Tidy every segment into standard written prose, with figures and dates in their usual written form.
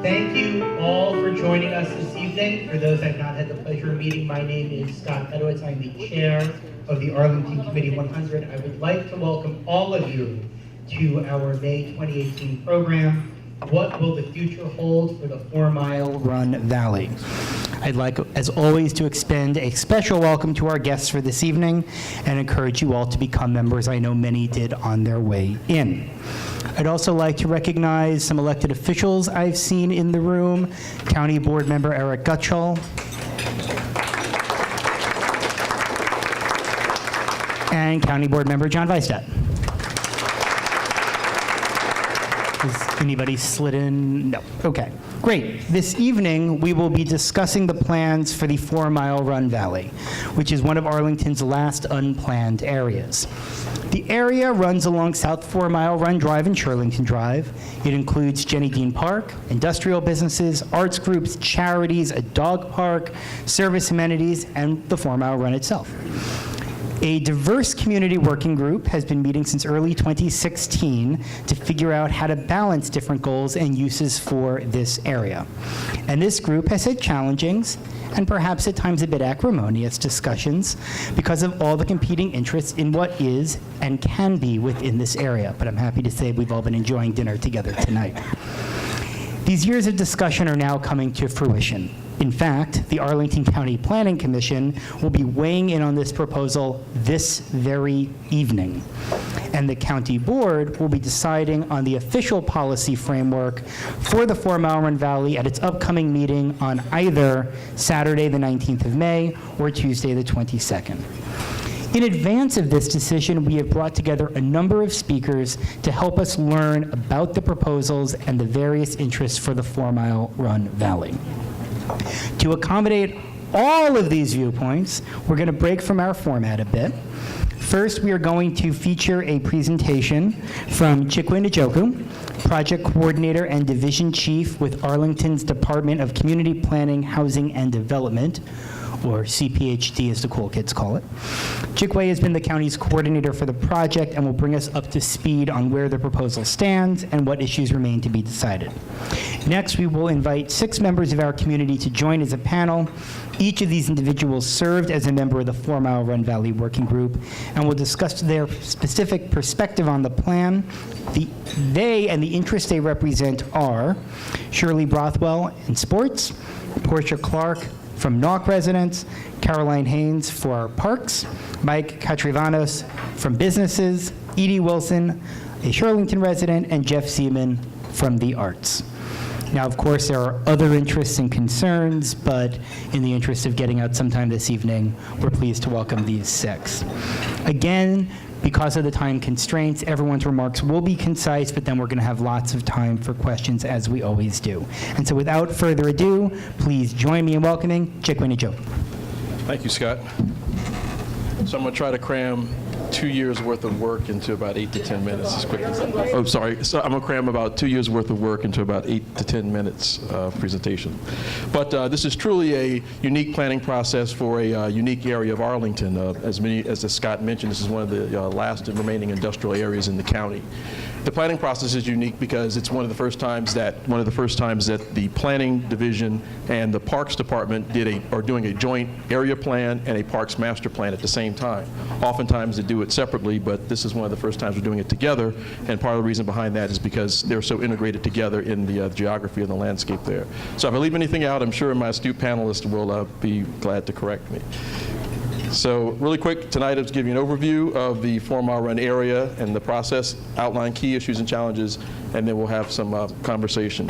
Thank you all for joining us this evening. For those I've not had the pleasure of meeting, my name is Scott Edwards. I'm the chair of the Arlington Committee 100. I would like to welcome all of you to our May 2018 program, What Will the Future Hold for the 4 Mile Run Valley? I'd like, as always, to extend a special welcome to our guests for this evening and encourage you all to become members. I know many did on their way in. I'd also like to recognize some elected officials I've seen in the room. County Board Member Eric Gutschall. And County Board Member John Weisstadt. Has anybody slid in? No. Okay. Great. This evening, we will be discussing the plans for the 4 Mile Run Valley, which is one of Arlington's last unplanned areas. The area runs along South 4 Mile Run Drive and Shirlington Drive. It includes Jenny Dean Park, industrial businesses, arts groups, charities, a dog park, service amenities, and the 4 Mile Run itself. A diverse community working group has been meeting since early 2016 to figure out how to balance different goals and uses for this area. And this group has had challenging and perhaps at times a bit acrimonious discussions because of all the competing interests in what is and can be within this area. But I'm happy to say we've all been enjoying dinner together tonight. These years of discussion are now coming to fruition. In fact, the Arlington County Planning Commission will be weighing in on this proposal this very evening. And the county board will be deciding on the official policy framework for the 4 Mile Run Valley at its upcoming meeting on either Saturday, the 19th of May, or Tuesday, the 22nd. In advance of this decision, we have brought together a number of speakers to help us learn about the proposals and the various interests for the 4 Mile Run Valley. To accommodate all of these viewpoints, we're going to break from our format a bit. First, we are going to feature a presentation from Chikwe Njoku, Project Coordinator and Division Chief with Arlington's Department of Community Planning, Housing, and Development, or CPHD as the cool kids call it. Chikwe has been the county's coordinator for the project and will bring us up to speed on where the proposal stands and what issues remain to be decided. Next, we will invite 6 members of our community to join as a panel. Each of these individuals served as a member of the 4 Mile Run Valley Working Group and will discuss their specific perspective on the plan. They and the interests they represent are Shirley Brothwell in sports, Portia Clark from Nauk residents, Caroline Haynes for parks, Mike Katrivanos from businesses, Edie Wilson, a Shirlington resident, and Jeff Seaman from the arts. Now, of course, there are other interests and concerns, but in the interest of getting out sometime this evening, we're pleased to welcome these 6. Again, because of the time constraints, everyone's remarks will be concise, but then we're going to have lots of time for questions, as we always do. And so without further ado, please join me in welcoming Chikwe Njoku. Thank you, Scott. So I'm going to try to cram 2 years worth of work into about 8 to 10 minutes as quick as oh, sorry. So I'm going to cram about 2 years worth of work into about 8 to 10 minutes presentation. But this is truly a unique planning process for a unique area of Arlington. As Scott mentioned, this is one of the last remaining industrial areas in the county. The planning process is unique because it's one of the first times that the planning division and the parks department are doing a joint area plan and a parks master plan at the same time. Oftentimes they do it separately, but this is one of the first times we're doing it together, and part of the reason behind that is because they're so integrated together in the geography and the landscape there. So if I leave anything out, I'm sure my astute panelists will be glad to correct me. So really quick, tonight I'll give you an overview of the 4 Mile Run area and the process, outline key issues and challenges, and then we'll have some conversation.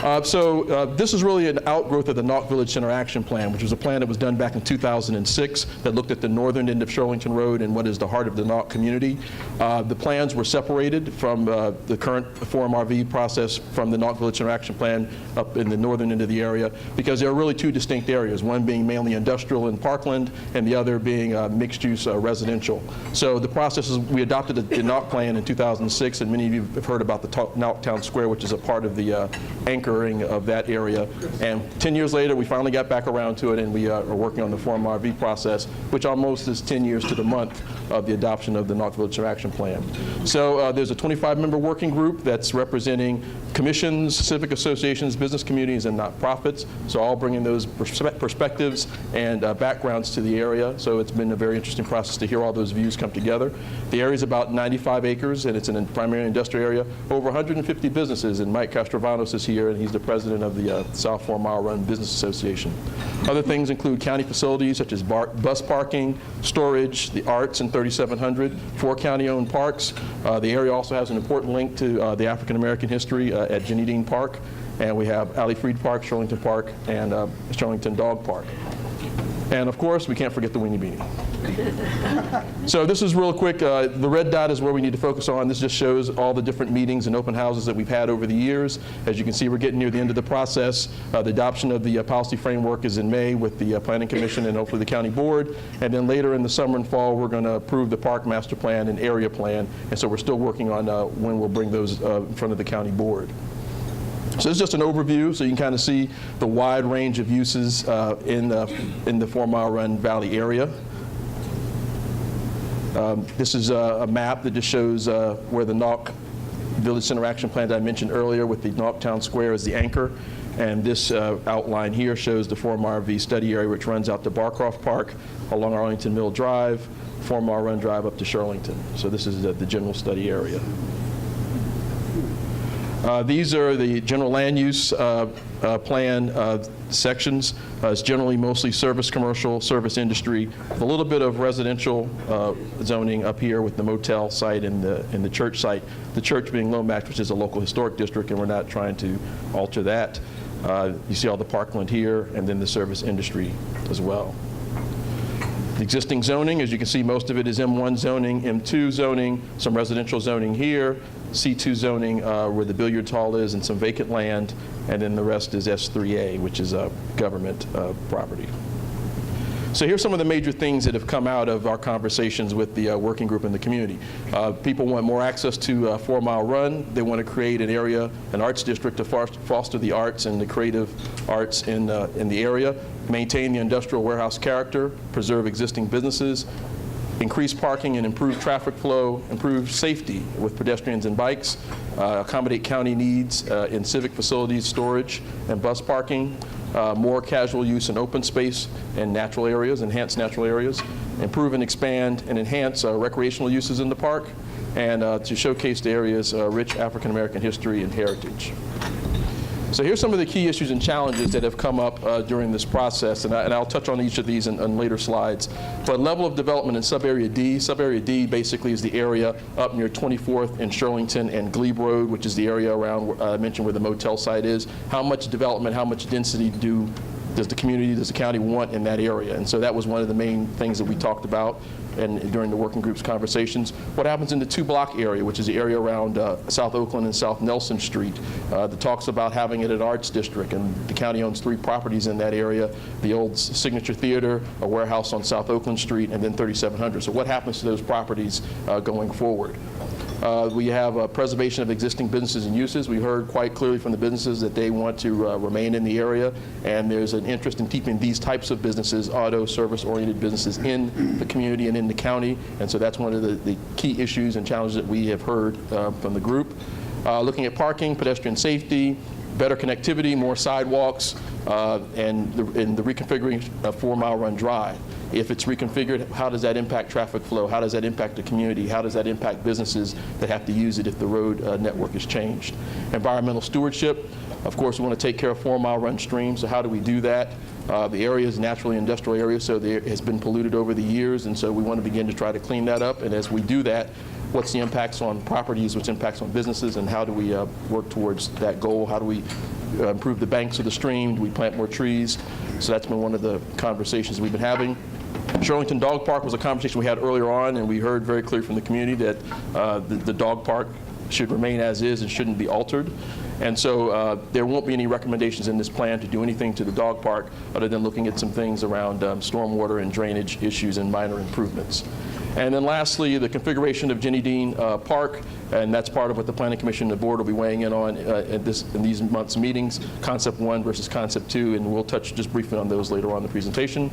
This is really an outgrowth of the Nauk Village Center Action Plan, which was a plan that was done back in 2006 that looked at the northern end of Shirlington Road and what is the heart of the Nauk community. The plans were separated from the current Forum RV process from the Nauk Village Center Action Plan up in the northern end of the area because there are really 2 distinct areas, one being mainly industrial in Parkland and the other being mixed-use residential. So the process is we adopted the Nauk plan in 2006, and many of you have heard about the Nauk Town Square, which is a part of the anchor anchoring of that area. And 10 years later, we finally got back around to it, and we are working on the Forum RV process, which almost is 10 years to the month of the adoption of the Knox Village Action Plan. So there's a 25-member working group that's representing commissions, civic associations, business communities, and nonprofits. So all bringing those perspectives and backgrounds to the area. So it's been a very interesting process to hear all those views come together. The area is about 95 acres, and it's in a primarily industrial area. Over 150 businesses, and Mike Castrovanos is here, and he's the president of the South 4 Mile Run Business Association. Other things include county facilities such as bus parking, storage, the arts in 3700, 4 county-owned parks. The area also has an important link to the African-American history at Janine Park, and we have Ali Freed Park, Shirlington Park, and Shirlington Dog Park. And of course, we can't forget the Weenie Beanie. So this is real quick. The red dot is where we need to focus on. This just shows all the different meetings and open houses that we've had over the years. As you can see, we're getting near the end of the process. The adoption of the policy framework is in May with the Planning Commission and hopefully the County Board. And then later in the summer and fall, we're going to approve the Park Master Plan and Area Plan. And so we're still working on when we'll bring those in front of the County Board. So this is just an overview, so you can kind of see the wide range of uses in the 4 Mile Run Valley area. This is a map that just shows where the Knox Village Center Action Plan that I mentioned earlier with the Knox Town Square as the anchor. And this outline here shows the 4 Mile RV study area, which runs out to Barcroft Park along Arlington Mill Drive, 4 Mile Run Drive up to Shirlington. So this is the general study area. These are the general land use plan sections. It's generally mostly service commercial, service industry, with a little bit of residential zoning up here with the motel site and the church site. The church being Lomax, which is a local historic district, and we're not trying to alter that. You see all the parkland here, and then the service industry as well. The existing zoning, as you can see, most of it is M1 zoning, M2 zoning, some residential zoning here, C2 zoning where the billiard hall is and some vacant land, and then the rest is S3A, which is government property. So here's some of the major things that have come out of our conversations with the working group in the community. People want more access to 4 Mile Run. They want to create an area, an arts district to foster the arts and the creative arts in the area, maintain the industrial warehouse character, preserve existing businesses, increase parking and improve traffic flow, improve safety with pedestrians and bikes, accommodate county needs in civic facilities, storage, and bus parking, more casual use in open space and natural areas, enhance natural areas, improve and expand and enhance recreational uses in the park, and to showcase the area's rich African-American history and heritage. So here's some of the key issues and challenges that have come up during this process, and I'll touch on each of these in later slides. But level of development in Sub-Area D. Sub-Area D basically is the area up near 24th and Shirlington and Glebe Road, which is the area around, I mentioned where the motel site is. How much development, how much density does the community, does the county want in that area? And so that was one of the main things that we talked about and during the working group's conversations. What happens in the 2-block area, which is the area around South Oakland and South Nelson Street, that talks about having it an arts district, and the county owns 3 properties in that area, the old Signature Theater, a warehouse on South Oakland Street, and then 3700. So what happens to those properties going forward? We have preservation of existing businesses and uses. We heard quite clearly from the businesses that they want to remain in the area, and there's an interest in keeping these types of businesses, auto, service-oriented businesses, in the community and in the county, and so that's one of the key issues and challenges that we have heard from the group. Looking at parking, pedestrian safety, better connectivity, more sidewalks, and the reconfiguring of 4 Mile Run Drive. If it's reconfigured, how does that impact traffic flow? How does that impact the community? How does that impact businesses that have to use it if the road network is changed? Environmental stewardship. Of course, we want to take care of 4 Mile Run stream, so how do we do that? The area is naturally an industrial area, so it has been polluted over the years, and so we want to begin to try to clean that up. And as we do that, what's the impacts on properties, what's impacts on businesses, and how do we work towards that goal? How do we improve the banks of the stream? Do we plant more trees? So that's been one of the conversations we've been having. Shirlington Dog Park was a conversation we had earlier on, and we heard very clearly from the community that the dog park should remain as is and shouldn't be altered. And so there won't be any recommendations in this plan to do anything to the dog park other than looking at some things around stormwater and drainage issues and minor improvements. And then lastly, the configuration of Jenny Dean Park, and that's part of what the Planning Commission and the board will be weighing in on in these month's meetings, Concept 1 versus Concept 2, and we'll touch just briefly on those later on in the presentation.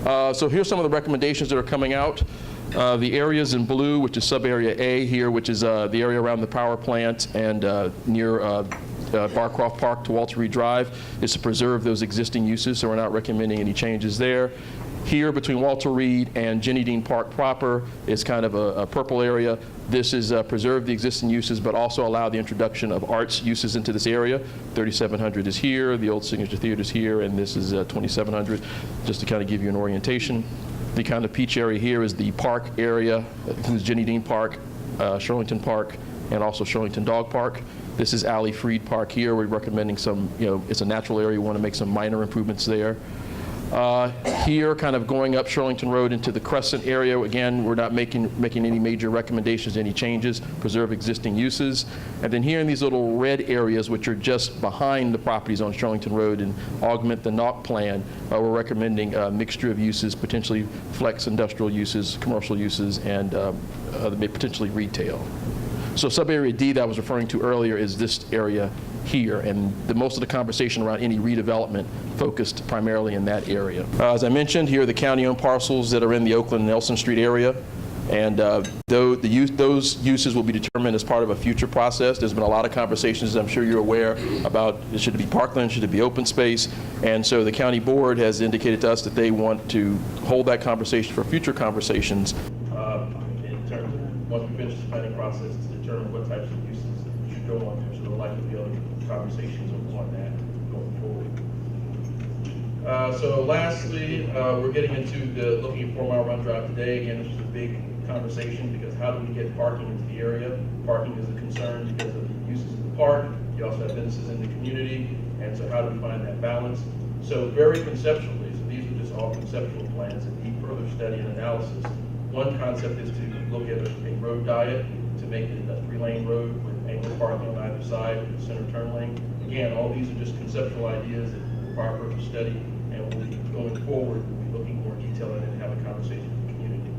So here's some of the recommendations that are coming out. The areas in blue, which is sub-area A here, which is the area around the power plant and near Barcroft Park to Walter Reed Drive, is to preserve those existing uses, so we're not recommending any changes there. Here between Walter Reed and Jenny Dean Park proper is kind of a purple area. This is preserve the existing uses, but also allow the introduction of arts uses into this area. 3700 is here, the old Signature Theater is here, and this is 2700, just to kind of give you an orientation. The kind of peach area here is the park area, includes Jenny Dean Park, Shirlington Park, and also Shirlington Dog Park. This is Alley Freed Park here. We're recommending some, it's a natural area. We want to make some minor improvements there. Here, kind of going up Shirlington Road into the Crescent area, again, we're not making any major recommendations, any changes, preserve existing uses. And then here in these little red areas, which are just behind the properties on Shirlington Road and augment the NOC plan, we're recommending a mixture of uses, potentially flex industrial uses, commercial uses, and potentially retail. So sub-area D that I was referring to earlier is this area here, and most of the conversation around any redevelopment focused primarily in that area. As I mentioned, here are the county-owned parcels that are in the Oakland and Nelson Street area, and those uses will be determined as part of a future process. There's been a lot of conversations, I'm sure you're aware, about should it be parkland, should it be open space, and so the county board has indicated to us that they want to hold that conversation for future conversations in terms of once we finish the planning process to determine what types of uses should go on there. So there'll likely be other conversations on that going forward. So lastly, we're getting into looking at 4 Mile Run Drive today. Again, this is a big conversation because how do we get parking into the area? Parking is a concern because of the uses of the park. You also have businesses in the community, and so how do we find that balance? So very conceptually, so these are just all conceptual plans that need further study and analysis. One concept is to look at a road diet to make it a 3-lane road with angled parking on either side with a center turn lane. Again, all these are just conceptual ideas that require further study, and we'll be going forward, we'll be looking more detail in it and have a conversation with the community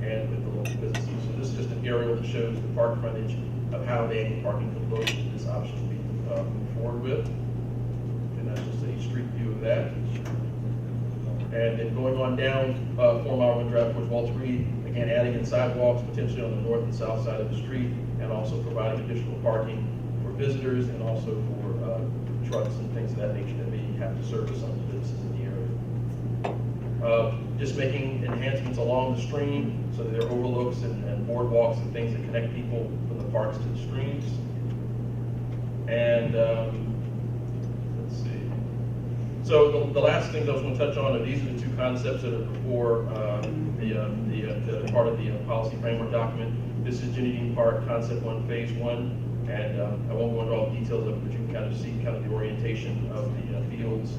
and with the local businesses. So this is just an aerial that shows the park frontage of how the angled parking could look if this option will be moved forward with. And that's just a street view of that. And then going on down 4 Mile Run Drive towards Walter Reed, again, adding in sidewalks potentially on the north and south side of the street, and also providing additional parking for visitors and also for trucks and things of that nature that may have to service some of the businesses in the area. Just making enhancements along the stream so that there are overlooks and boardwalks and things that connect people from the parks to the streams. And let's see. So the last things I was going to touch on are these are the 2 concepts that are before the part of the policy framework document. This is Jenny Dean Park Concept 1, Phase 1, and I won't go into all the details of it, but you can kind of see kind of the orientation of the fields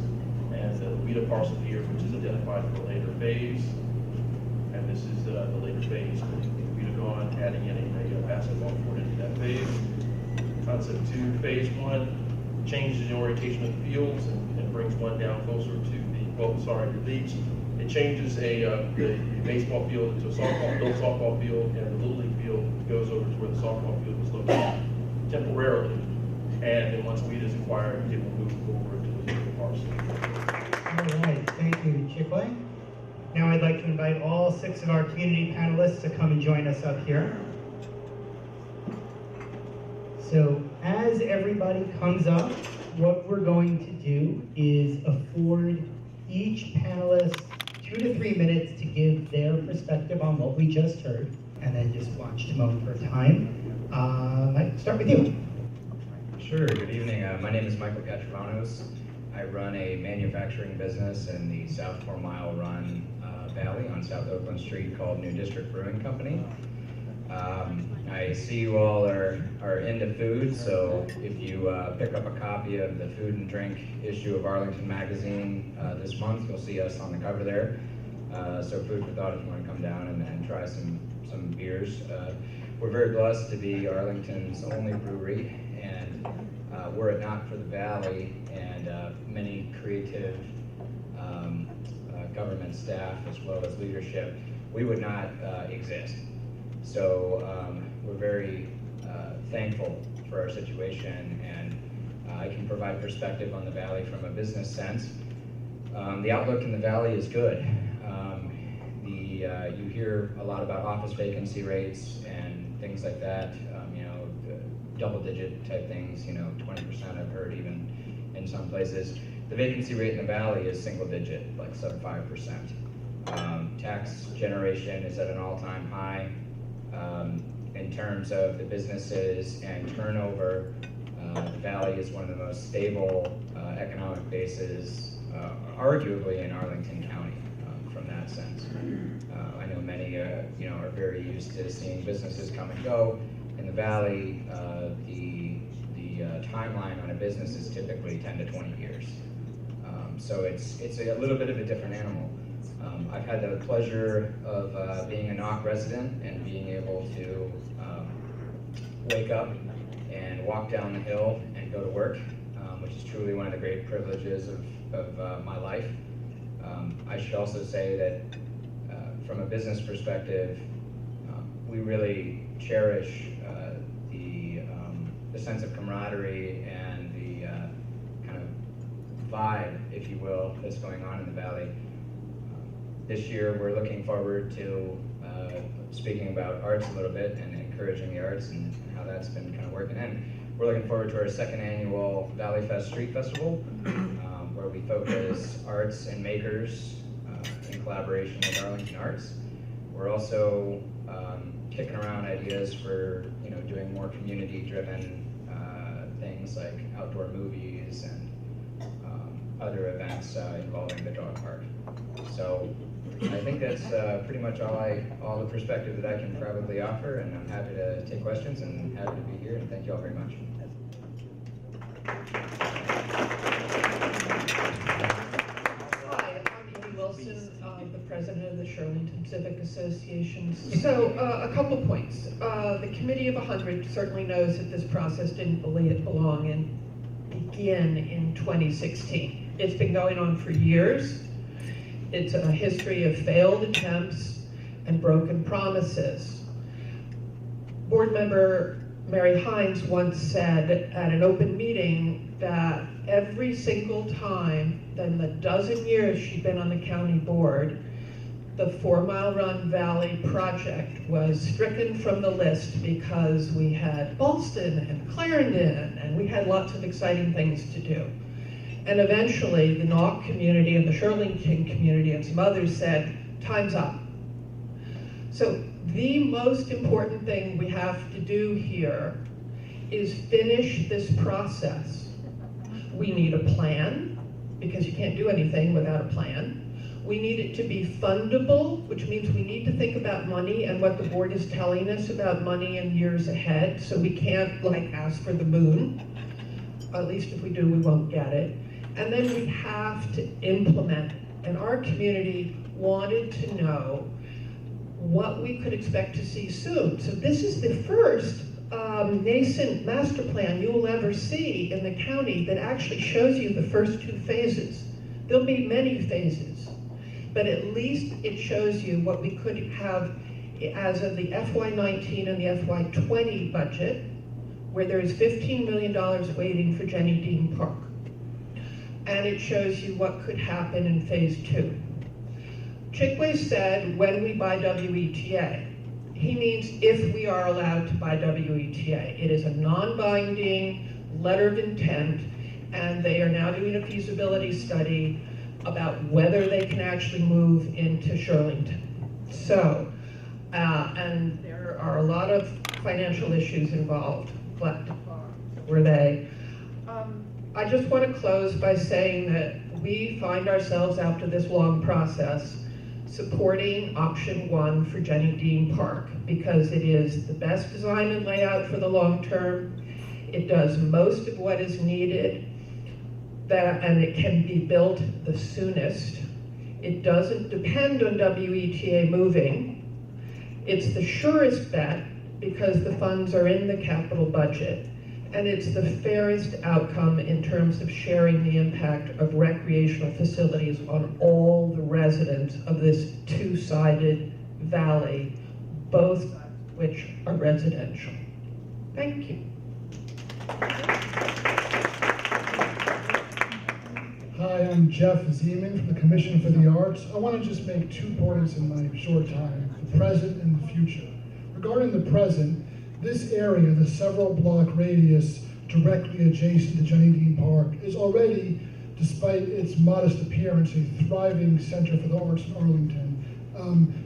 and the WIDA parcel here, which is identified for a later phase. And this is the later phase with WIDA gone, adding in a basketball court into that phase. Concept 2, Phase 1, changes the orientation of the fields and brings one down closer to the leads. It changes the baseball field into a built softball field, and the Little League field goes over to where the softball field was located temporarily. And then once WIDA is acquired, it will move over to the legal parcel. All right, thank you, Chickway. Now I'd like to invite all 6 of our community panelists to come and join us up here. So as everybody comes up, what we're going to do is afford each panelist 2 to 3 minutes to give their perspective on what we just heard, and then just watch the moment for time. Mike, start with you. Sure, good evening. My name is Michael Katravanos. I run a manufacturing business in the South 4 Mile Run Valley on South Oakland Street called New District Brewing Company. I see you all are into food, so if you pick up a copy of the food and drink issue of Arlington Magazine this month, you'll see us on the cover there. So food for thought if you want to come down and try some beers. We're very blessed to be Arlington's only brewery, and were it not for the Valley and many creative government staff as well as leadership, we would not exist. So we're very thankful for our situation, and I can provide perspective on the Valley from a business sense. The outlook in the Valley is good. You hear a lot about office vacancy rates and things like that, double-digit type things, 20% I've heard even in some places. The vacancy rate in the Valley is single-digit, like sub 5%. Tax generation is at an all-time high. In terms of the businesses and turnover, the Valley is one of the most stable economic bases, arguably in Arlington County, from that sense. I know many, are very used to seeing businesses come and go. In the Valley, the timeline on a business is typically 10 to 20 years. So it's a little bit of a different animal. I've had the pleasure of being a Knock resident and being able to wake up and walk down the hill and go to work, which is truly one of the great privileges of my life. I should also say that from a business perspective, we really cherish the sense of camaraderie and the kind of vibe, if you will, that's going on in the Valley. This year, we're looking forward to speaking about arts a little bit and encouraging the arts and how that's been kind of working. And we're looking forward to our second annual Valley Fest Street Festival, where we focus arts and makers in collaboration with Arlington Arts. We're also kicking around ideas for doing more community-driven things like outdoor movies and other events involving the dog park. So I think that's pretty much all the perspective that I can probably offer, and I'm happy to take questions and happy to be here, and thank you all very much. Hi, I'm Amy Wilson, the president of the Shirlington Civic Association. So a couple points. The Committee of 100 certainly knows that this process didn't belong and begin in 2016. It's been going on for years. It's a history of failed attempts and broken promises. Board member Mary Hines once said at an open meeting that every single time in the dozen years she'd been on the county board, the 4 Mile Run Valley project was stricken from the list because we had Ballston and Clarendon, and we had lots of exciting things to do. And eventually, the Knock community and the Shirlington community and some others said, time's up. So the most important thing we have to do here is finish this process. We need a plan, because you can't do anything without a plan. We need it to be fundable, which means we need to think about money and what the board is telling us about money in years ahead, so we can't ask for the moon. At least if we do, we won't get it. And then we have to implement it. And our community wanted to know what we could expect to see soon. So this is the first nascent master plan you will ever see in the county that actually shows you the first 2 phases. There'll be many phases, but at least it shows you what we could have as of the FY19 and the FY20 budget, where there is $15 million waiting for Jenny Dean Park. And it shows you what could happen in phase 2. Chickway said, when we buy WETA. He means if we are allowed to buy WETA. It is a non-binding letter of intent, and they are now doing a feasibility study about whether they can actually move into Shirlington. So, and there are a lot of financial issues involved. What were they? I just want to close by saying that we find ourselves, after this long process, supporting option 1 for Jenny Dean Park, because it is the best design and layout for the long term. It does most of what is needed, and it can be built the soonest. It doesn't depend on WETA moving. It's the surest bet because the funds are in the capital budget. And it's the fairest outcome in terms of sharing the impact of recreational facilities on all the residents of this 2-sided Valley, both which are residential. Thank you. Hi, I'm Jeff Zeman from the Commission for the Arts. I want to just make 2 points in my short time, the present and the future. Regarding the present, this area, the several block radius directly adjacent to Jenny Dean Park, is already, despite its modest appearance, a thriving center for the arts in Arlington.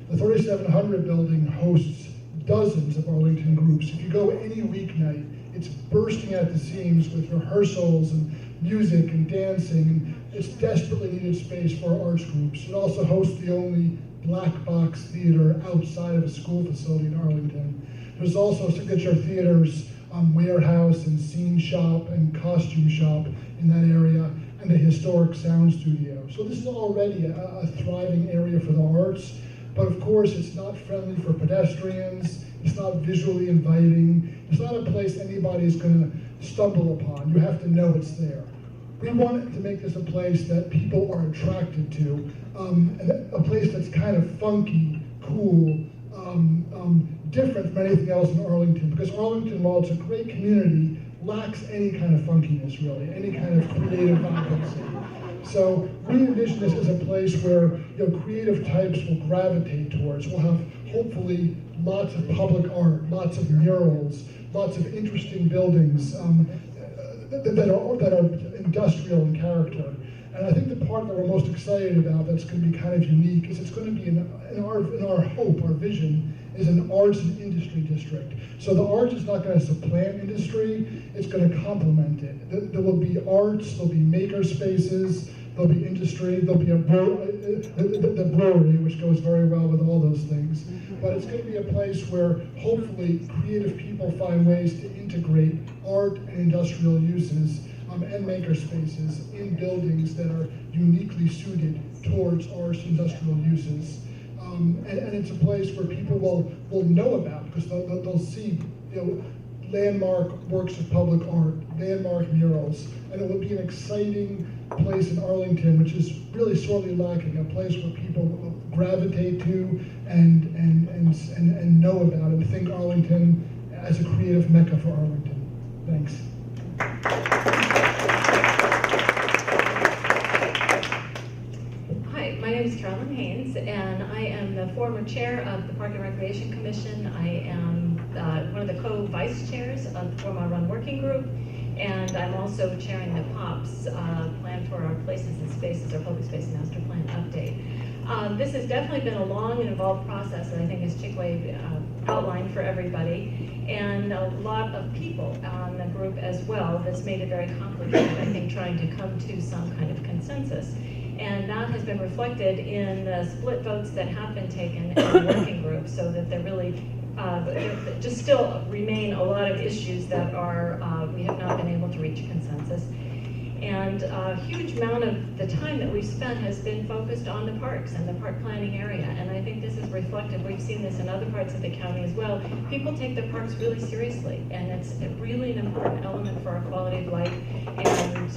The 3700 building hosts dozens of Arlington groups. If you go any weeknight, it's bursting at the seams with rehearsals and music and dancing. It's desperately needed space for arts groups. It also hosts the only black box theater outside of a school facility in Arlington. There's also signature theaters, warehouse and scene shop and costume shop in that area, and a historic sound studio. So this is already a thriving area for the arts, but of course it's not friendly for pedestrians, it's not visually inviting, it's not a place anybody's gonna stumble upon. You have to know it's there. We wanted to make this a place that people are attracted to, a place that's kind of funky, cool, different from anything else in Arlington, because Arlington, while it's a great community, lacks any kind of funkiness, really, any kind of creative vibrancy. So we envision this as a place where creative types will gravitate towards. We'll have, hopefully, lots of public art, lots of murals, lots of interesting buildings that are industrial in character. And I think the part that we're most excited about that's going to be kind of unique is it's going to be, in our hope, our vision, is an arts and industry district. So the arts is not going to supplant industry, it's going to complement it. There will be arts, there'll be maker spaces, there'll be industry, there'll be the brewery, which goes very well with all those things. But it's going to be a place where hopefully creative people find ways to integrate art and industrial uses and maker spaces in buildings that are uniquely suited towards arts and industrial uses. And it's a place where people will know about, because they'll see landmark works of public art, landmark murals, and it will be an exciting place in Arlington, which is really sorely lacking, a place where people will gravitate to and know about and think Arlington as a creative mecca for Arlington. Thanks. Hi, my name is Carolyn Haynes, and I am the former chair of the Park and Recreation Commission. I am one of the co-vice chairs of the 4 Mile Run Working Group, and I'm also chairing the POPS, Plan for Our Places and Spaces, our Public Space Master Plan update. This has definitely been a long and involved process, and I think as Chickway outlined for everybody, and a lot of people on the group as well. That's made it very complicated, I think, trying to come to some kind of consensus. And that has been reflected in the split votes that have been taken in the working group, so that there really there just still remain a lot of issues that are we have not been able to reach a consensus. And a huge amount of the time that we've spent has been focused on the parks and the park planning area. And I think this is reflective. We've seen this in other parts of the county as well. People take the parks really seriously, and it's really an important element for our quality of life. And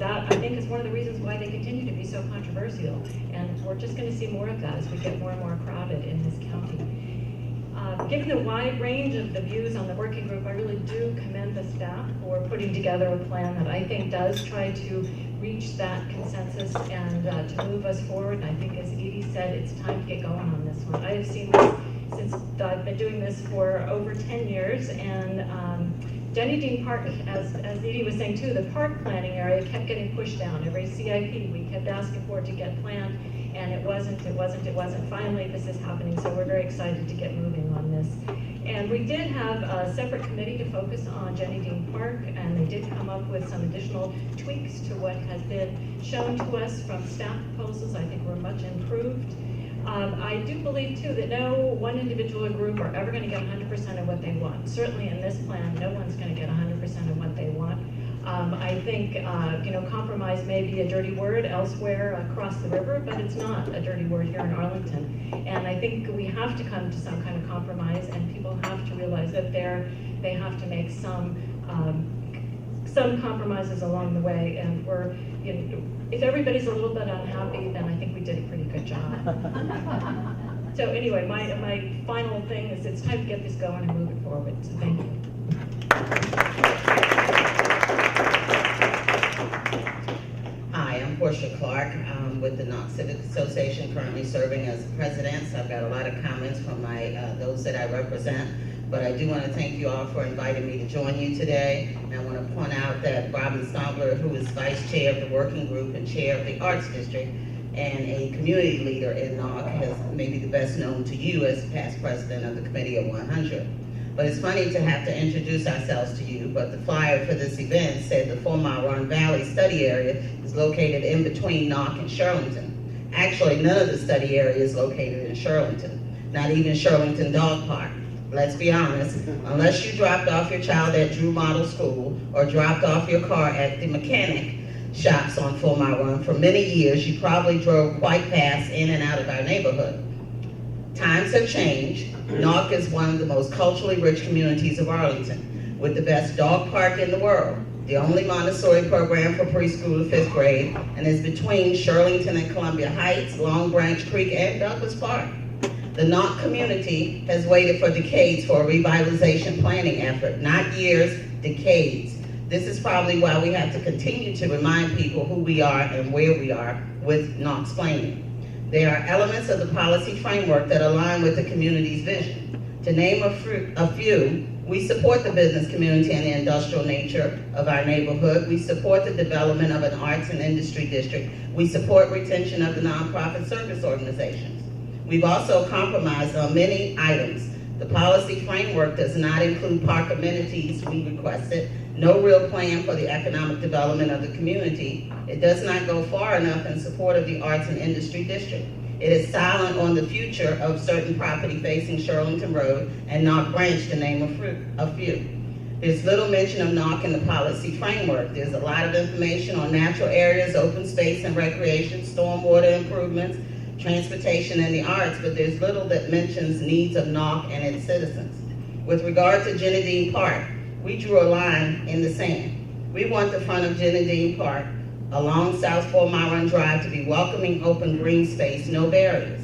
that, I think, is one of the reasons why they continue to be so controversial. And we're just going to see more of that as we get more and more crowded in this county. Given the wide range of the views on the working group, I really do commend the staff for putting together a plan that I think does try to reach that consensus and to move us forward. And I think, as Edie said, it's time to get going on this one. I have seen this since I've been doing this for over 10 years, and Jenny Dean Park, as Edie was saying too, the park planning area kept getting pushed down. Every CIP we kept asking for it to get planned, and it wasn't. Finally, this is happening, so we're very excited to get moving on this. And we did have a separate committee to focus on Jenny Dean Park, and they did come up with some additional tweaks to what has been shown to us from staff proposals. I think we're much improved. I do believe, too, that no one individual or group are ever going to get 100% of what they want. Certainly in this plan, no one's going to get 100% of what they want. I think, compromise may be a dirty word elsewhere across the river, but it's not a dirty word here in Arlington. And I think we have to come to some kind of compromise, and people have to realize that they have to make some compromises along the way. And if everybody's a little bit unhappy, then I think we did a pretty good job. So anyway, my final thing is it's time to get this going and move it forward, so thank you. Hi, I'm Portia Clark. I'm with the Knox Civic Association, currently serving as president. So I've got a lot of comments from those that I represent. But I do want to thank you all for inviting me to join you today. And I want to point out that Robin Stombler, who is vice chair of the working group and chair of the Arts District, and a community leader in NOC, is maybe the best known to you as past president of the Committee of 100. But it's funny to have to introduce ourselves to you, but the flyer for this event said the 4 Mile Run Valley study area is located in between NOC and Shirlington. Actually, none of the study area is located in Shirlington, not even Shirlington Dog Park. Let's be honest, unless you dropped off your child at Drew Model School or dropped off your car at the mechanic shops on 4 Mile Run, for many years you probably drove quite fast in and out of our neighborhood. Times have changed. NOC is one of the most culturally rich communities of Arlington, with the best dog park in the world, the only Montessori program for preschool to 5th grade, and is between Shirlington and Columbia Heights, Long Branch Creek, and Douglas Park. The NOC community has waited for decades for a revitalization planning effort, not years, decades. This is probably why we have to continue to remind people who we are and where we are with NOC's planning. There are elements of the policy framework that align with the community's vision. To name a few, we support the business community and the industrial nature of our neighborhood. We support the development of an arts and industry district. We support retention of the nonprofit service organizations. We've also compromised on many items. The policy framework does not include park amenities we requested, no real plan for the economic development of the community. It does not go far enough in support of the arts and industry district. It is silent on the future of certain property facing Shirlington Road and Knock Branch, to name a few. There's little mention of NOC in the policy framework. There's a lot of information on natural areas, open space and recreation, stormwater improvements, transportation, and the arts, but there's little that mentions needs of NOC and its citizens. With regard to Gennadine Park, we drew a line in the sand. We want the front of Gennadine Park along South 4 Mile Run Drive to be welcoming, open green space, no barriers.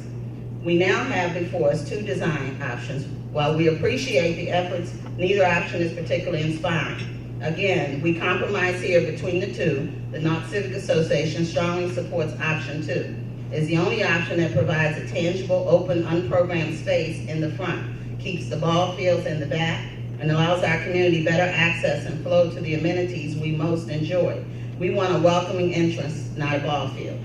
We now have before us 2 design options. While we appreciate the efforts, neither option is particularly inspiring. Again, we compromise here between the two. The Knox Civic Association strongly supports option 2. It's the only option that provides a tangible, open, unprogrammed space in the front, keeps the ball fields in the back, and allows our community better access and flow to the amenities we most enjoy. We want a welcoming entrance, not a ball field.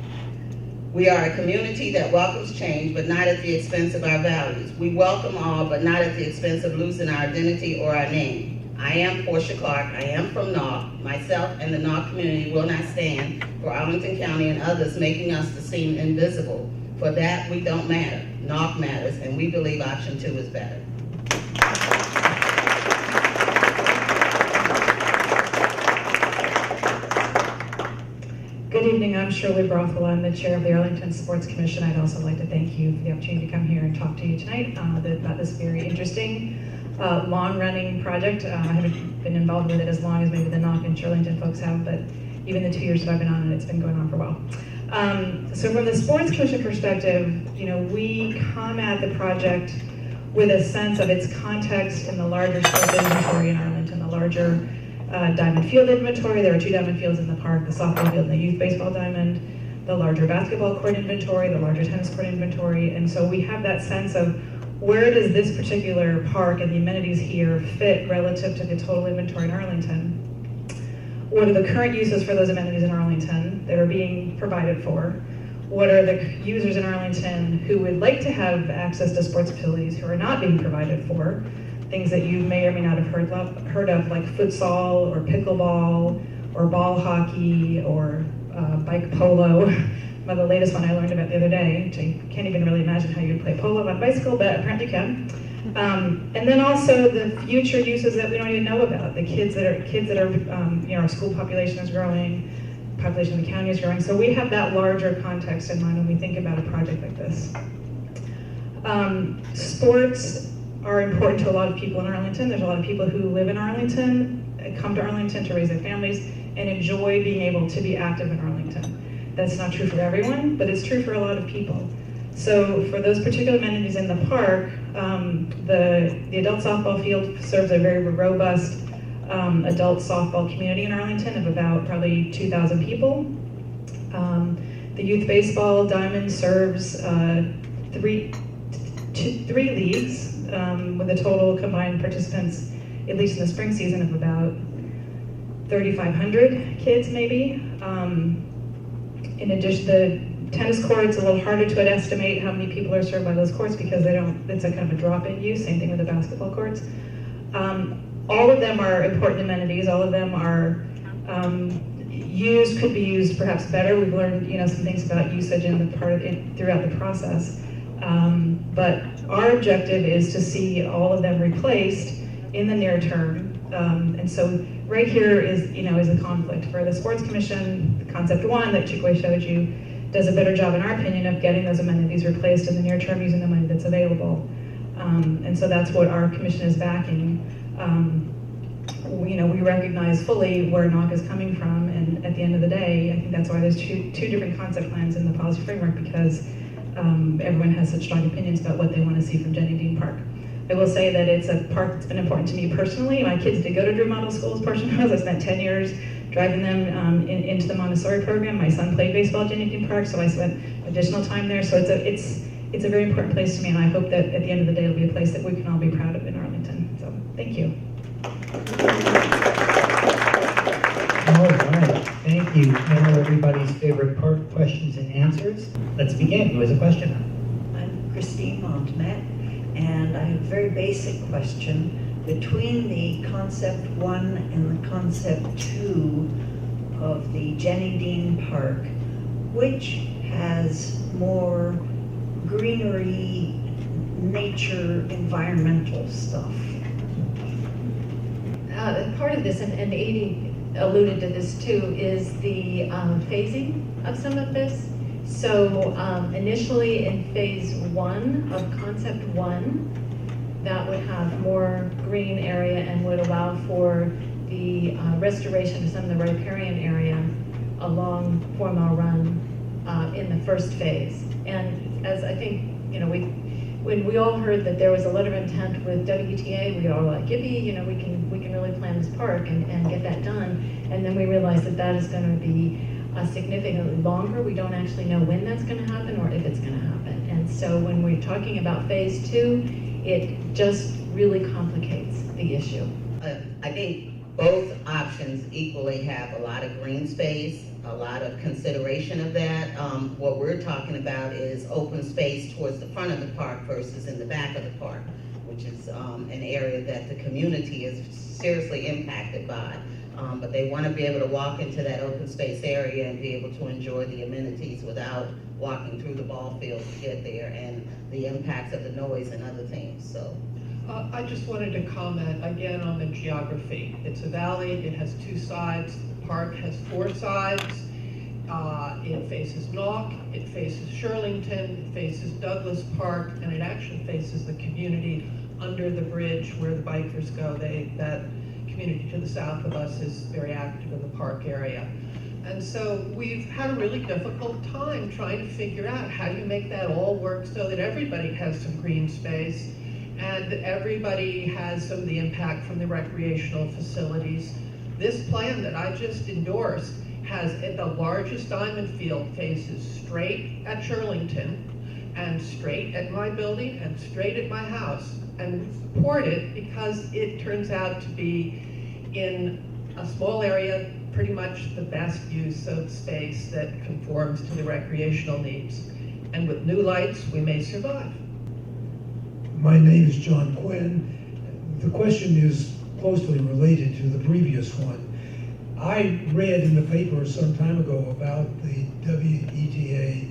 We are a community that welcomes change, but not at the expense of our values. We welcome all, but not at the expense of losing our identity or our name. I am Portia Clark. I am from NOC. Myself and the NOC community will not stand for Arlington County and others making us to seem invisible. For that, we don't matter. NOC matters, and we believe option 2 is better. Good evening, I'm Shirley Brothwell. I'm the chair of the Arlington Sports Commission. I'd also like to thank you for the opportunity to come here and talk to you tonight about this very interesting, long-running project. I haven't been involved with it as long as maybe the NOC and Shirlington folks have, but even the 2 years that I've been on it, it's been going on for a while. So from the Sports Commission perspective, we come at the project with a sense of its context in the larger sports inventory in Arlington, the larger diamond field inventory. There are 2 diamond fields in the park, the softball field and the youth baseball diamond, the larger basketball court inventory, the larger tennis court inventory. And so we have that sense of where does this particular park and the amenities here fit relative to the total inventory in Arlington? What are the current uses for those amenities in Arlington that are being provided for? What are the users in Arlington who would like to have access to sports facilities who are not being provided for? Things that you may or may not have heard of, like futsal or pickleball or ball hockey or bike polo. Well, the latest one I learned about the other day, which I can't even really imagine how you'd play polo on a bicycle, but apparently you can. And then also the future uses that we don't even know about. The kids that are, our school population is growing, population of the county is growing. So we have that larger context in mind when we think about a project like this. Sports are important to a lot of people in Arlington. There's a lot of people who live in Arlington, come to Arlington to raise their families, and enjoy being able to be active in Arlington. That's not true for everyone, but it's true for a lot of people. So for those particular amenities in the park, the adult softball field serves a very robust adult softball community in Arlington of about probably 2,000 people. The youth baseball diamond serves three leagues with a total combined participants, at least in the spring season, of about 3,500 kids maybe. In addition, the tennis courts, a little harder to estimate how many people are served by those courts because it's a kind of a drop-in use, same thing with the basketball courts. All of them are important amenities, all of them are could be used perhaps better. We've learned some things about usage throughout the process. But our objective is to see all of them replaced in the near term. And so right here is a conflict. For the Sports Commission, Concept 1 that Chikwe showed you does a better job, in our opinion, of getting those amenities replaced in the near term using the money that's available. And so that's what our commission is backing. We recognize fully where NOC is coming from, and at the end of the day, I think that's why there's two different concept plans in the policy framework, because everyone has such strong opinions about what they want to see from Jenny Dean Park. I will say that it's a park that's been important to me personally. My kids did go to Drew Model School's portion house. I spent 10 years driving them into the Montessori program. My son played baseball at Jenny Dean Park, so I spent additional time there. So it's a very important place to me, and I hope that at the end of the day it'll be a place that we can all be proud of in Arlington. So thank you. All right, thank you. Now everybody's favorite part, questions and answers. Let's begin. Who has a question? I'm Christine Montmet, and I have a very basic question. Between the Concept 1 and the Concept 2 of the Jenny Dean Park, which has more greenery, nature, environmental stuff? Part of this, and Edie alluded to this too, is the phasing of some of this. So initially in phase 1 of Concept 1, that would have more green area and would allow for the restoration of some of the riparian area along 4 Mile Run in the first phase. And as I think, when we all heard that there was a letter of intent with WTA, we all were like, yippee, we can really plan this park and get that done. And then we realized that is going to be significantly longer. We don't actually know when that's going to happen or if it's going to happen. And so when we're talking about phase 2, it just really complicates the issue. I think both options equally have a lot of green space, a lot of consideration of that. What we're talking about is open space towards the front of the park versus in the back of the park, which is an area that the community is seriously impacted by. But they want to be able to walk into that open space area and be able to enjoy the amenities without walking through the ball field to get there, and the impacts of the noise and other things. So. I just wanted to comment again on the geography. It's a valley, it has 2 sides, the park has 4 sides. It faces NOC, it faces Shirlington, it faces Douglas Park, and it actually faces the community under the bridge where the bikers go. That community to the south of us is very active in the park area. And so we've had a really difficult time trying to figure out how do you make that all work so that everybody has some green space and everybody has some of the impact from the recreational facilities. This plan that I just endorsed has the largest diamond field faces straight at Shirlington and straight at my building and straight at my house, and support it because it turns out to be in a small area pretty much the best use of space that conforms to the recreational needs. And with new lights, we may survive. My name is John Quinn. The question is closely related to the previous one. I read in the paper some time ago about the WETA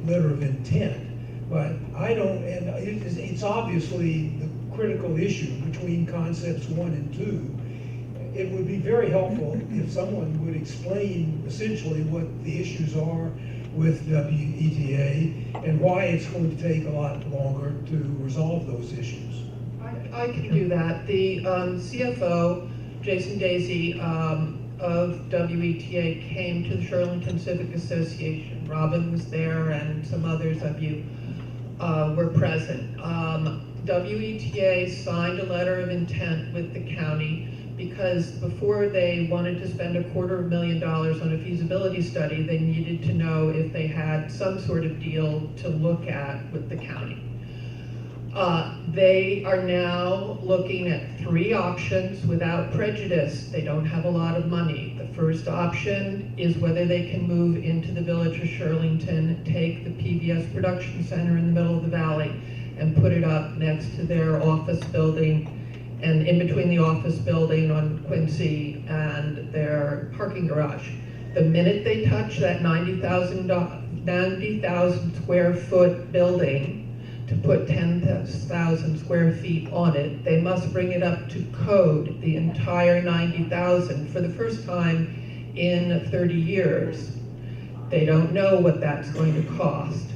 letter of intent, but I don't, and it's obviously the critical issue between concepts 1 and 2. It would be very helpful if someone would explain essentially what the issues are with WETA and why it's going to take a lot longer to resolve those issues. I can do that. The CFO, Jason Daisy, of WETA came to the Shirlington Civic Association. Robin was there and some others of you were present. WETA signed a letter of intent with the county because before they wanted to spend $250,000 on a feasibility study, they needed to know if they had some sort of deal to look at with the county. They are now looking at 3 options without prejudice. They don't have a lot of money. The first option is whether they can move into the village of Shirlington, take the PBS production center in the middle of the valley and put it up next to their office building and in between the office building on Quincy and their parking garage. The minute they touch that 90,000 square foot building to put 10,000 square feet on it, they must bring it up to code, the entire 90,000, for the first time in 30 years. They don't know what that's going to cost.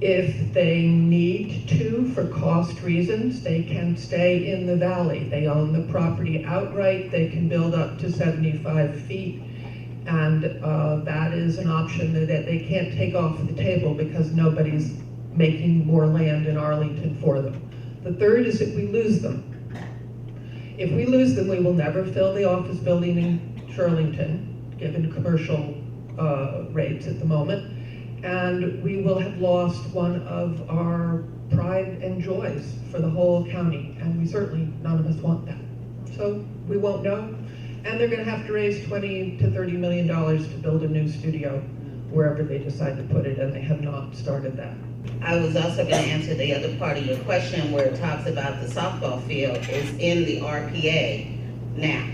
If they need to, for cost reasons, they can stay in the valley. They own the property outright. They can build up to 75 feet. And that is an option that they can't take off the table because nobody's making more land in Arlington for them. The third is if we lose them. If we lose them, we will never fill the office building in Shirlington, given commercial rates at the moment. And we will have lost one of our pride and joys for the whole county, and we certainly, none of us want that. So we won't know, and they're going to have to raise $20 to $30 million to build a new studio wherever they decide to put it, and they have not started that. I was also going to answer the other part of your question where it talks about the softball field is in the RPA now.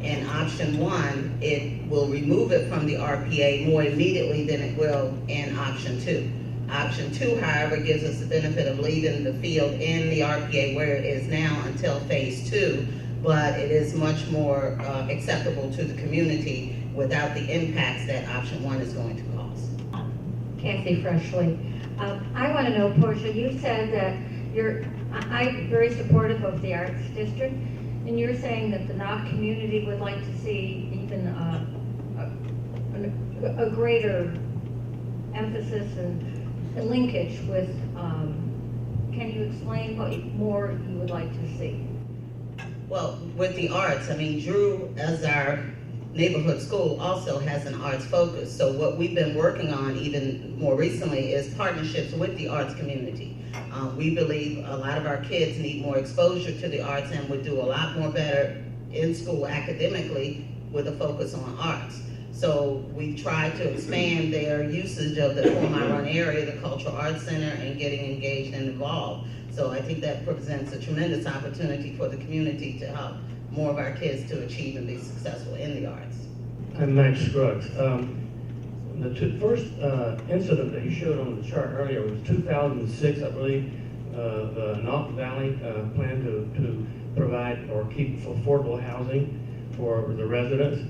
In option 1, it will remove it from the RPA more immediately than it will in option 2. Option 2, however, gives us the benefit of leaving the field in the RPA where it is now until phase 2, but it is much more acceptable to the community without the impacts that option 1 is going to cause. Kathy Freshley. I want to know, Portia, you said that I'm very supportive of the Arts District, and you're saying that the Knox community would like to see even a greater emphasis and linkage with, can you explain what more you would like to see? Well, with the arts, I mean, Drew, as our neighborhood school, also has an arts focus. So what we've been working on even more recently is partnerships with the arts community. We believe a lot of our kids need more exposure to the arts and would do a lot more better in school academically with a focus on arts. So we tried to expand their usage of the 4 Mile Run area, the Cultural Arts Center, and getting engaged and involved. So I think that presents a tremendous opportunity for the community to help more of our kids to achieve and be successful in the arts. I'm Max Scruggs. The first incident that you showed on the chart earlier was 2006, I believe. The Knox Valley planned to provide or keep affordable housing for the residents.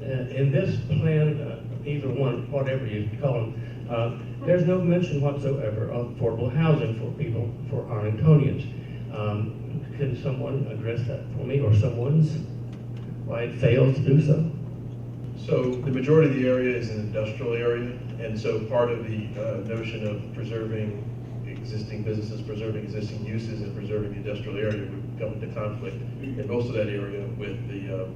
In this plan, either one, whatever you call them, there's no mention whatsoever of affordable housing for people, for Arlingtonians. Can someone address that for me, or someone's, why it fails to do so? So the majority of the area is an industrial area, and so part of the notion of preserving existing businesses, preserving existing uses, and preserving the industrial area would come into conflict in most of that area with the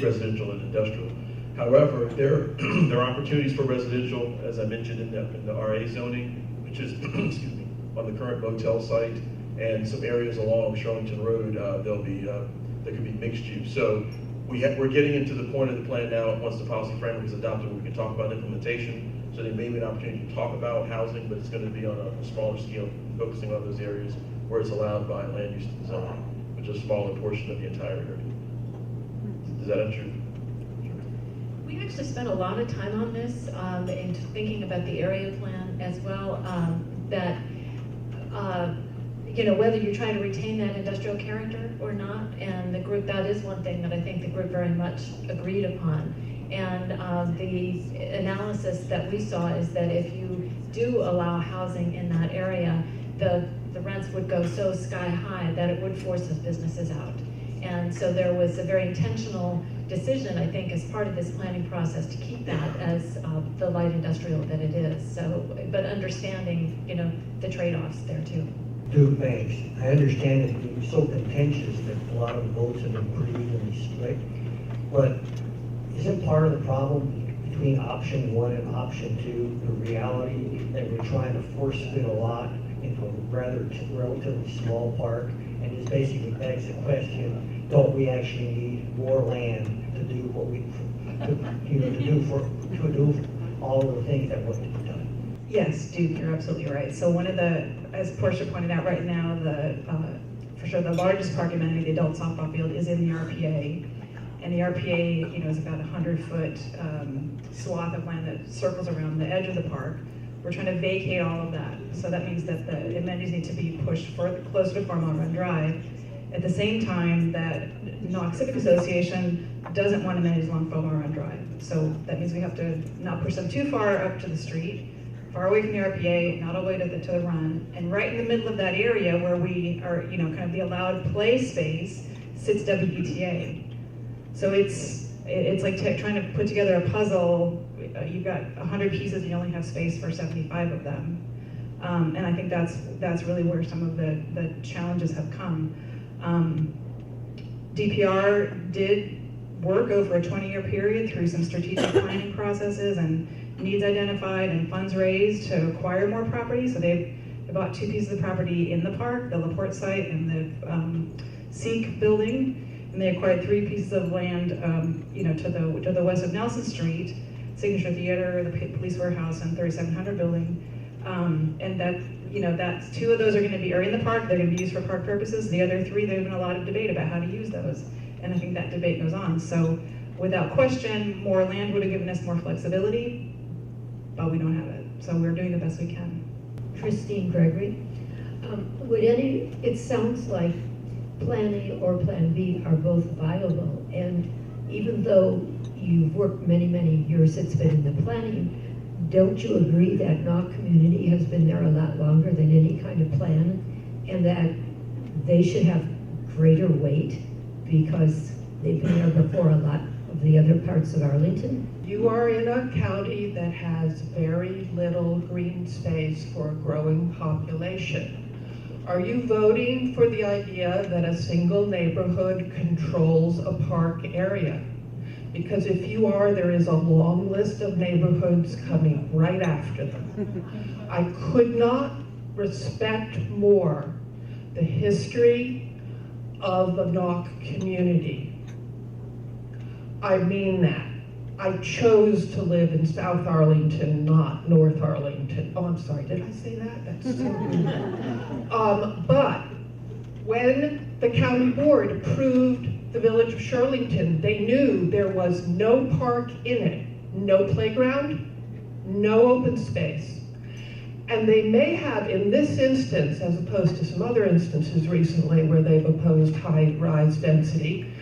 residential and industrial. However, there are opportunities for residential, as I mentioned, in the RA zoning, which is excuse me, on the current motel site, and some areas along Shirlington Road. There could be mixed use. So we're getting into the point of the plan now. Once the policy framework is adopted, we can talk about implementation. So there may be an opportunity to talk about housing, but it's going to be on a smaller scale, focusing on those areas where it's allowed by land use zoning, which is a smaller portion of the entire area. Does that answer? We actually spent a lot of time on this and thinking about the area plan as well, whether you try to retain that industrial character or not, and the group, that is one thing that I think the group very much agreed upon. And the analysis that we saw is that if you do allow housing in that area, the rents would go so sky high that it would force those businesses out. And so there was a very intentional decision, I think, as part of this planning process to keep that as the light industrial that it is. So, but understanding, you know, the trade-offs there too. Duke, thanks. I understand that it was so contentious that a lot of the votes have been pretty evenly split. But isn't part of the problem between option 1 and option 2 the reality that we're trying to force fit a lot into a relatively small park? And this basically begs the question, don't we actually need more land to do what we, to do all of the things that want to be done? Yes, Duke, you're absolutely right. So one of the, as Portia pointed out right now, for sure the largest park amenity, the adult softball field, is in the RPA. And the RPA, you know, is about a 100-foot swath of land that circles around the edge of the park. We're trying to vacate all of that. So that means that the amenities need to be pushed further, closer to 4 Mile Run Drive. At the same time that Knox Civic Association doesn't want amenities along 4 Mile Run Drive. So that means we have to not push them too far up to the street, far away from the RPA, not all the way to the run. And right in the middle of that area where we are, you know, kind of the allowed play space sits WPTA. So it's like trying to put together a puzzle. You've got 100 pieces and you only have space for 75 of them. And I think that's really where some of the challenges have come. DPR did work over a 20-year period through some strategic planning processes and needs identified and funds raised to acquire more property. So they bought 2 pieces of property in the park, the LaPorte site and the Seek building. And they acquired 3 pieces of land, you know, to the west of Nelson Street, Signature Theater, the Police Warehouse, and 3700 building. And that, you know, that's 2 of those are in the park. They're going to be used for park purposes. The other 3, there's been a lot of debate about how to use those, and I think that debate goes on. So, without question, more land would have given us more flexibility, but we don't have it. So we're doing the best we can. Christine Gregory. It sounds like Plan A or Plan B are both viable, and even though you've worked many, many years, it's been in the planning, don't you agree that Knox community has been there a lot longer than any kind of plan, and that they should have greater weight because they've been there before a lot of the other parts of Arlington? You are in a county that has very little green space for a growing population. Are you voting for the idea that a single neighborhood controls a park area? Because if you are, there is a long list of neighborhoods coming right after them. I could not respect more the history of the Knox community. I mean that. I chose to live in South Arlington, not North Arlington. Oh, I'm sorry, did I say that? That's so rude. But when the county board approved the village of Shirlington, they knew there was no park in it, no playground, no open space. And they may have, in this instance, as opposed to some other instances recently where they've opposed high-rise density,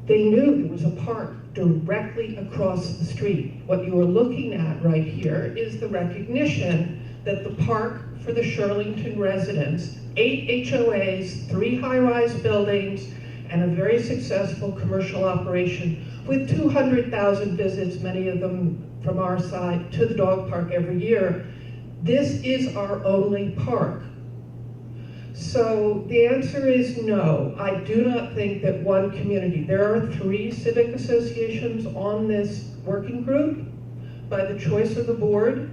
they knew there was a park directly across the street. What you are looking at right here is the recognition that the park for the Shirlington residents, 8 HOAs, 3 high-rise buildings, and a very successful commercial operation with 200,000 visits, many of them from our side, to the dog park every year. This is our only park. So the answer is no. I do not think that one community, there are 3 civic associations on this working group by the choice of the board,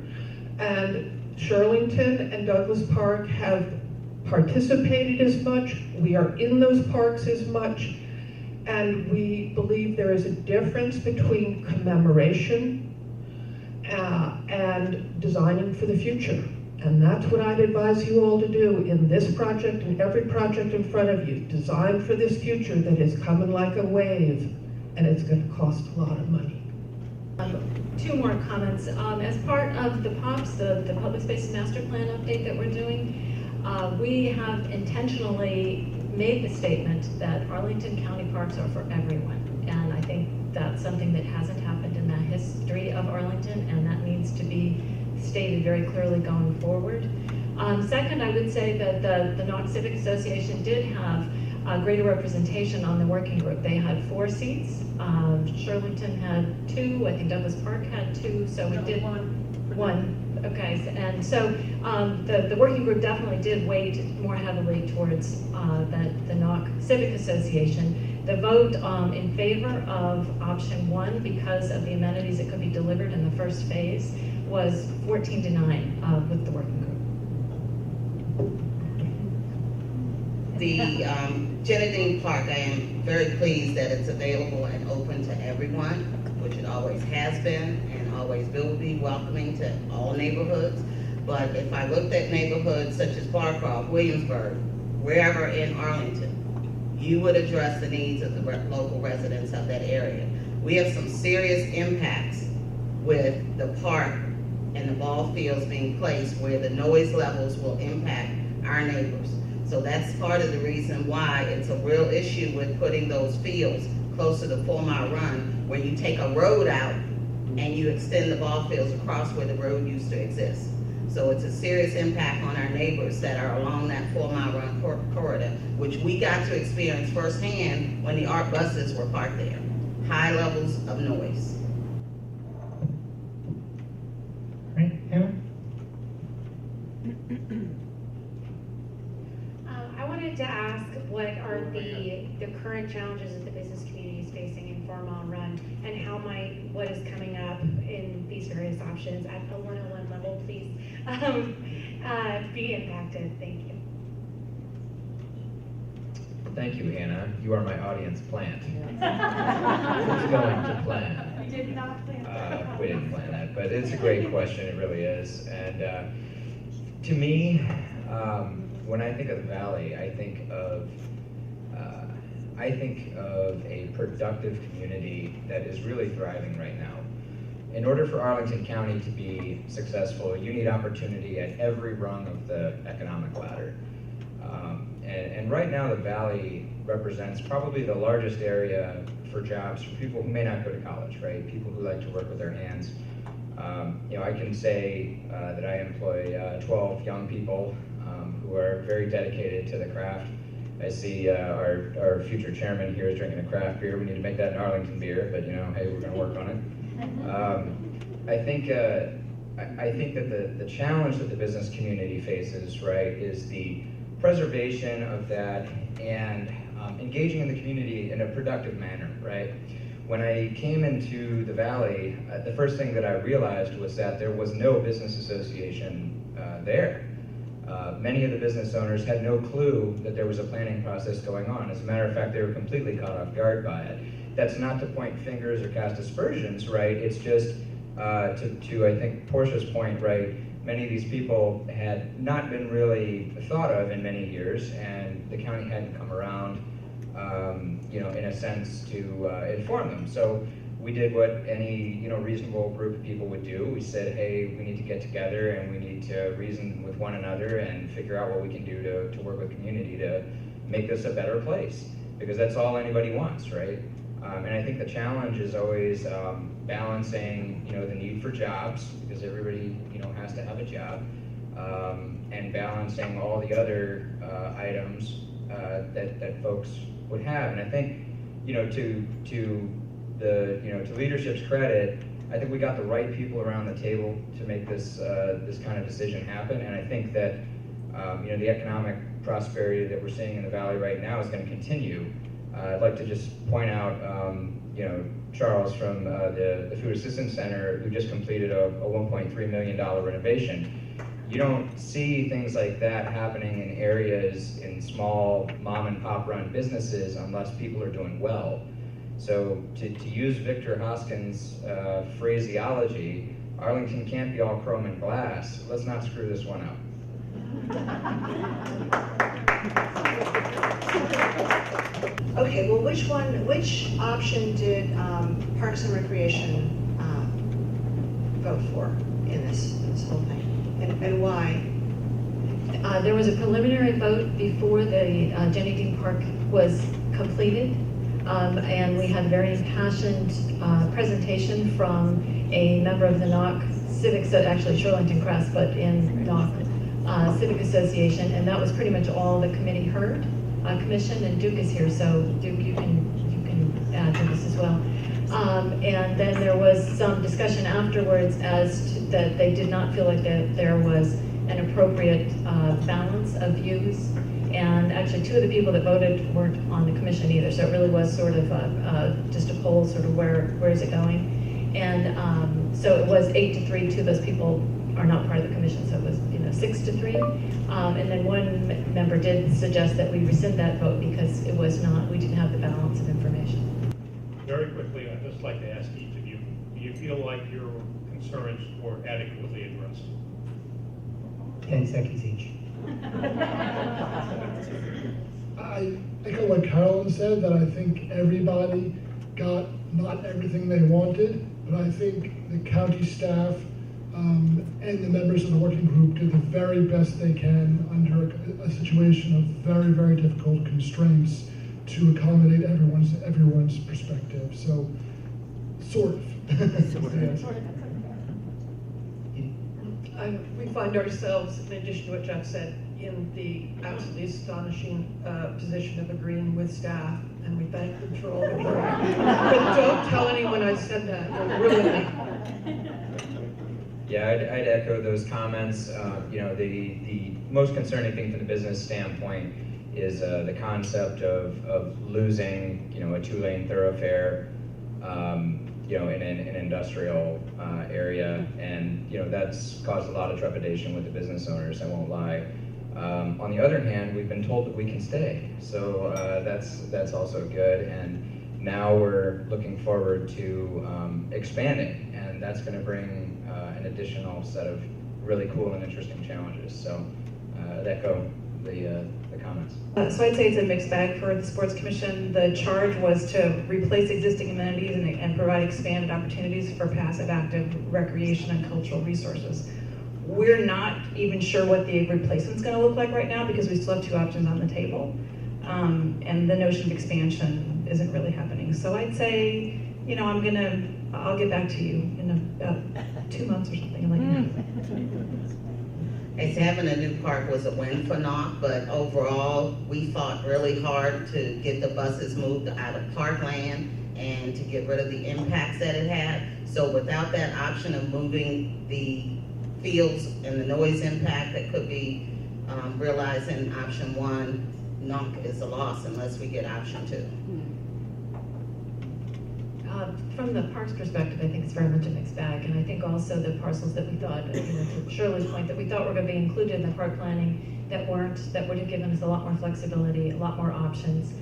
and Shirlington and Douglas Park have participated as much. We are in those parks as much, and we believe there is a difference between commemoration and designing for the future. And that's what I'd advise you all to do in this project and every project in front of you. Design for this future that is coming like a wave, and it's going to cost a lot of money. 2 more comments. As part of the POPs, the Public Space Master Plan update that we're doing, we have intentionally made the statement that Arlington County parks are for everyone. And I think that's something that hasn't happened in the history of Arlington, and that needs to be stated very clearly going forward. Second, I would say that the Knox Civic Association did have greater representation on the working group. They had 4 seats. Shirlington had 2. I think Douglas Park had 2. So we did one. Okay, and so the working group definitely did weight more heavily towards the NOC Civic Association. The vote in favor of option 1, because of the amenities that could be delivered in the first phase, was 14-9 with the working group. The Jenny Dean Park, I am very pleased that it's available and open to everyone, which it always has been and always will be, welcoming to all neighborhoods. But if I looked at neighborhoods such as Barcroft, Williamsburg, wherever in Arlington, you would address the needs of the local residents of that area. We have some serious impacts with the park and the ball fields being placed where the noise levels will impact our neighbors. So that's part of the reason why it's a real issue with putting those fields close to the 4 Mile Run, where you take a road out and you extend the ball fields across where the road used to exist. So it's a serious impact on our neighbors that are along that 4 Mile Run corridor, which we got to experience firsthand when the ART buses were parked there. High levels of noise. Right, Hannah? I wanted to ask, what are the current challenges that the business community is facing in 4 Mile Run, and how might what is coming up in these various options at a 101 level, please, be impacted? Thank you. Thank you, Hannah. You are my audience plant. It's going to plan. We did not plan that. We didn't plan that, but it's a great question. It really is. And to me, when I think of the Valley, I think of a productive community that is really thriving right now. In order for Arlington County to be successful, you need opportunity at every rung of the economic ladder. And right now, the Valley represents probably the largest area for jobs for people who may not go to college, right? People who like to work with their hands. I can say that I employ 12 young people who are very dedicated to the craft. I see our future chairman here is drinking a craft beer. We need to make that an Arlington beer, but hey, we're going to work on it. I think that the challenge that the business community faces, right, is the preservation of that and engaging in the community in a productive manner, right? When I came into the Valley, the first thing that I realized was that there was no business association there. Many of the business owners had no clue that there was a planning process going on. As a matter of fact, they were completely caught off guard by it. That's not to point fingers or cast aspersions, right? It's just to I think Portia's point, right? Many of these people had not been really thought of in many years, and the county hadn't come around, in a sense, to inform them. So we did what any reasonable group of people would do. We said, hey, we need to get together and we need to reason with one another and figure out what we can do to work with community to make this a better place, because that's all anybody wants, right? And I think the challenge is always balancing, the need for jobs, because everybody, has to have a job, and balancing all the other items that folks would have. And I think, to leadership's credit, I think we got the right people around the table to make this kind of decision happen. And I think that the economic prosperity that we're seeing in the Valley right now is going to continue. I'd like to just point out, Charles from the Food Assistance Center, who just completed a $1.3 million renovation. You don't see things like that happening in areas in small mom and pop run businesses unless people are doing well. So to use Victor Hoskins' phraseology, Arlington can't be all chrome and glass. Let's not screw this one up. Okay, well, which option did Parks and Recreation vote for in this whole thing, and why? There was a preliminary vote before the Jenny Dean Park was completed, and we had a very impassioned presentation from a member of the NOC Civic, actually Shirlington Crest, but in NOC Civic Association, and that was pretty much all the committee heard. Commission, and Duke is here, so Duke, you can add to this as well. And then there was some discussion afterwards as to that they did not feel like that there was an appropriate balance of views. And actually, two of the people that voted weren't on the commission either, so it really was sort of just a poll, sort of where is it going. And so it was 8-3. Two of those people are not part of the commission, so it was 6-3. And then one member did suggest that we rescind that vote because it was not, we didn't have the balance of information. Very quickly, I'd just like to ask each of you, do you feel like your concerns were adequately addressed? 10 seconds each. I echo what Carolyn said, that I think everybody got not everything they wanted, but I think the county staff and the members of the working group did the very best they can under a situation of very, very difficult constraints to accommodate everyone's perspective. So, sort of. We find ourselves, in addition to what Jeff said, in the absolutely astonishing position of agreeing with staff, and we thank them for all the work. But don't tell anyone I said that, it'll ruin me. Yeah, I'd echo those comments. The most concerning thing from the business standpoint is the concept of losing, a two-lane thoroughfare, in an industrial area, and that's caused a lot of trepidation with the business owners. I won't lie. On the other hand, we've been told that we can stay, so that's also good. And now we're looking forward to expanding, and that's going to bring an additional set of really cool and interesting challenges. So I'd echo the comments. So I'd say it's a mixed bag for the Sports Commission. The charge was to replace existing amenities and provide expanded opportunities for passive, active recreation and cultural resources. We're not even sure what the replacement's going to look like right now because we still have two options on the table. And the notion of expansion isn't really happening. So I'd say, I'll get back to you in about 2 months or something and let you know. Okay, so having a new park was a win for Knox, but overall, we fought really hard to get the buses moved out of parkland and to get rid of the impacts that it had. So without that option of moving the fields and the noise impact that could be realized in option 1, Knox is a loss unless we get option 2. From the parks perspective, I think it's very much a mixed bag, and I think also the parcels that we thought, to Shirley's point, that we thought were going to be included in the park planning that weren't, that would have given us a lot more flexibility, a lot more options.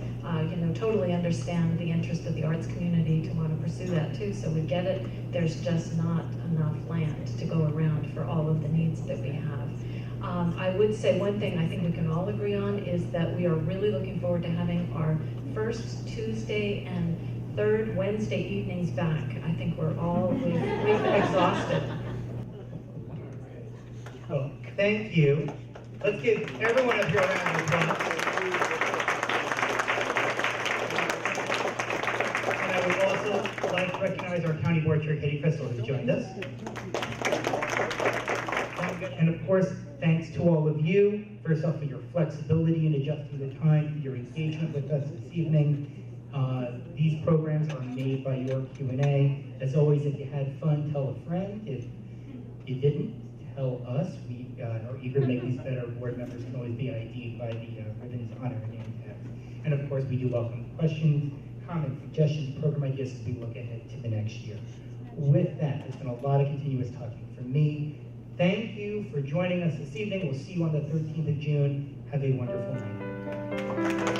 Totally understand the interest of the arts community to want to pursue that too, so we get it. There's just not enough land to go around for all of the needs that we have. I would say one thing I think we can all agree on is that we are really looking forward to having our first Tuesday and third Wednesday evenings back. I think we've exhausted. Oh, thank you. Let's give everyone up here a round of applause. And I would also like to recognize our County Board Chair, Katie Crystal, who's joined us. And of course, thanks to all of you, first off, for your flexibility in adjusting the time, for your engagement with us this evening. These programs are made by your Q&A. As always, if you had fun, tell a friend. If you didn't, tell us. We are eager to make these better. Board members can always be ID'd by the ribbons, honor, and name tags. And of course, we do welcome questions, comments, suggestions, program ideas as we look ahead to the next year. With that, it's been a lot of continuous talking from me. Thank you for joining us this evening. We'll see you on the 13th of June. Have a wonderful night.